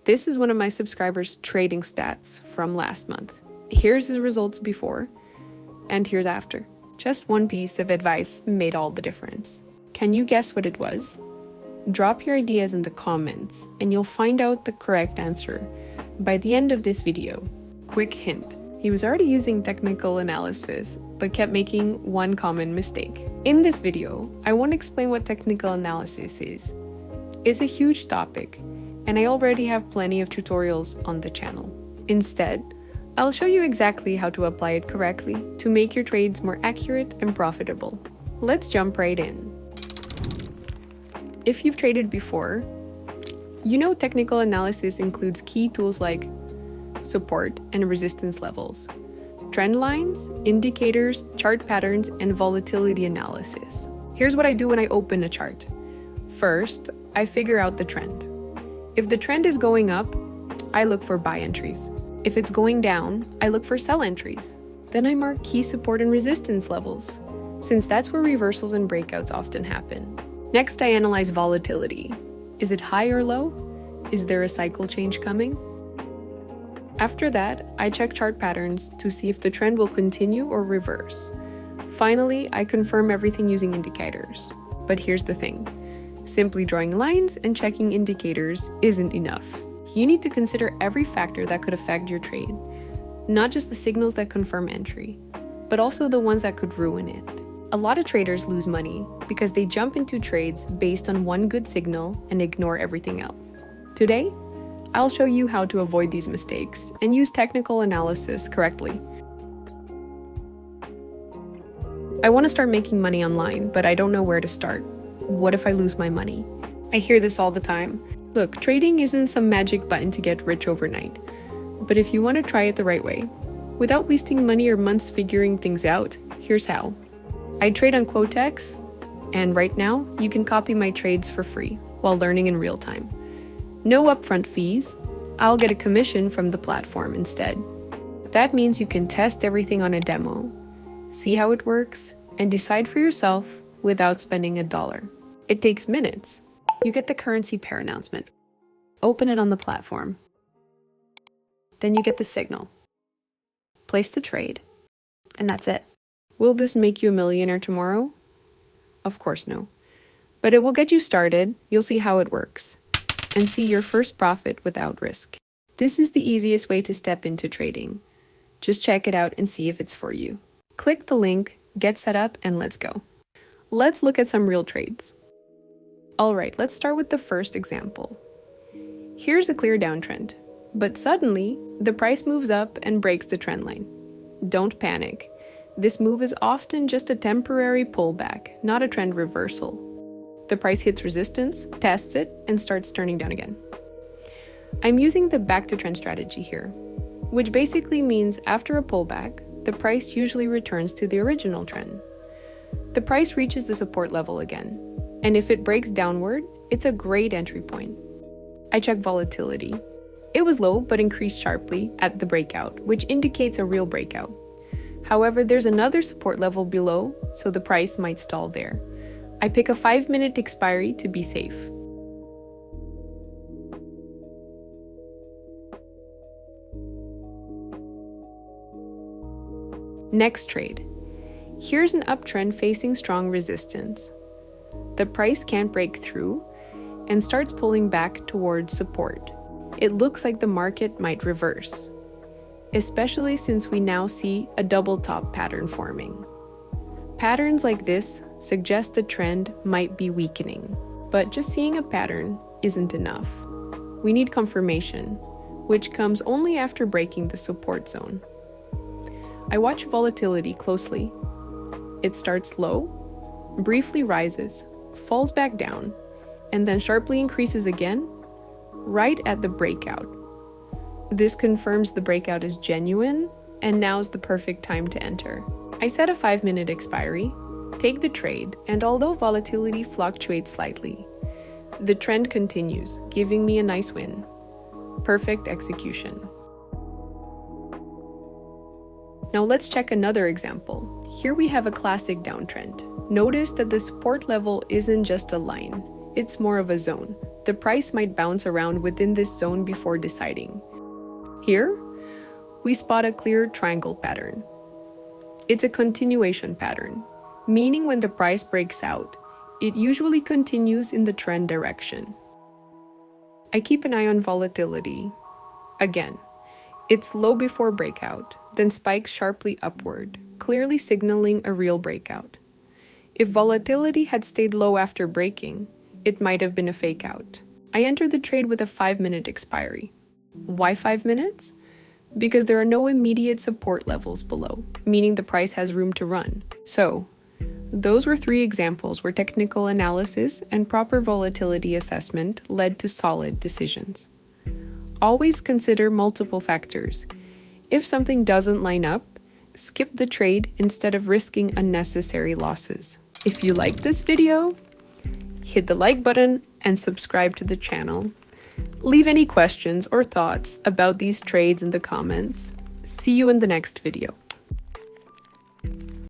This is one of my subscribers' trading stats from last month. Here's his results before, and here's after. Just one piece of advice made all the difference. Can you guess what it was? Drop your ideas in the comments, and you'll find out the correct answer by the end of this video. Quick hint. He was already using technical analysis, but kept making one common mistake. In this video, I won't explain what technical analysis is. It's a huge topic, and I already have plenty of tutorials on the channel. Instead, I'll show you exactly how to apply it correctly to make your trades more accurate and profitable. Let's jump right in. If you've traded before, you know technical analysis includes key tools like support and resistance levels, trend lines, indicators, chart patterns, and volatility analysis. Here's what I do when I open a chart. First, I figure out the trend. If the trend is going up, I look for buy entries. If it's going down, I look for sell entries. Then I mark key support and resistance levels, since that's where reversals and breakouts often happen. Next, I analyze volatility. Is it high or low? Is there a cycle change coming? After that, I check chart patterns to see if the trend will continue or reverse. Finally, I confirm everything using indicators. But here's the thing. Simply drawing lines and checking indicators isn't enough. You need to consider every factor that could affect your trade, not just the signals that confirm entry, but also the ones that could ruin it. A lot of traders lose money because they jump into trades based on one good signal and ignore everything else. Today, I'll show you how to avoid these mistakes and use technical analysis correctly. I want to start making money online, but I don't know where to start. What if I lose my money? I hear this all the time. Look, trading isn't some magic button to get rich overnight. But if you want to try it the right way, without wasting money or months figuring things out, here's how. I trade on quotex, and right now, you can copy my trades for free while learning in real time. No upfront fees. I'll get a commission from the platform instead. That means you can test everything on a demo, see how it works, and decide for yourself without spending $1. It takes minutes. You get the currency pair announcement. Open it on the platform. Then you get the signal. Place the trade, and that's it. Will this make you a millionaire tomorrow? Of course no. But it will get you started, you'll see how it works, and see your first profit without risk. This is the easiest way to step into trading. Just check it out and see if it's for you. Click the link, get set up, and let's go. Let's look at some real trades. Alright, let's start with the first example. Here's a clear downtrend, but suddenly, the price moves up and breaks the trend line. Don't panic. This move is often just a temporary pullback, not a trend reversal. The price hits resistance, tests it, and starts turning down again. I'm using the back to trend strategy here, which basically means after a pullback, the price usually returns to the original trend. The price reaches the support level again, and if it breaks downward, it's a great entry point. I check volatility. It was low but increased sharply at the breakout, which indicates a real breakout. However, there's another support level below, so the price might stall there. I pick a 5-minute expiry to be safe. Next trade. Here's an uptrend facing strong resistance. The price can't break through and starts pulling back towards support. It looks like the market might reverse, especially since we now see a double top pattern forming. Patterns like this suggest the trend might be weakening, but just seeing a pattern isn't enough. We need confirmation, which comes only after breaking the support zone. I watch volatility closely. It starts low, briefly rises, falls back down, and then sharply increases again, right at the breakout. This confirms the breakout is genuine, and now's the perfect time to enter. I set a 5-minute expiry, take the trade, and although volatility fluctuates slightly, the trend continues, giving me a nice win. Perfect execution. Now let's check another example. Here we have a classic downtrend. Notice that the support level isn't just a line, it's more of a zone. the price might bounce around within this zone before deciding. Here, we spot a clear triangle pattern. It's a continuation pattern, meaning when the price breaks out, it usually continues in the trend direction. I keep an eye on volatility. Again, it's low before breakout, then spikes sharply upward, clearly signaling a real breakout. If volatility had stayed low after breaking, it might have been a fake out. I entered the trade with a 5-minute expiry. Why 5 minutes? Because there are no immediate support levels below, meaning the price has room to run. So, those were 3 examples where technical analysis and proper volatility assessment led to solid decisions. Always consider multiple factors. If something doesn't line up, skip the trade instead of risking unnecessary losses. If you like this video, hit the like button and subscribe to the channel. Leave any questions or thoughts about these trades in the comments. See you in the next video.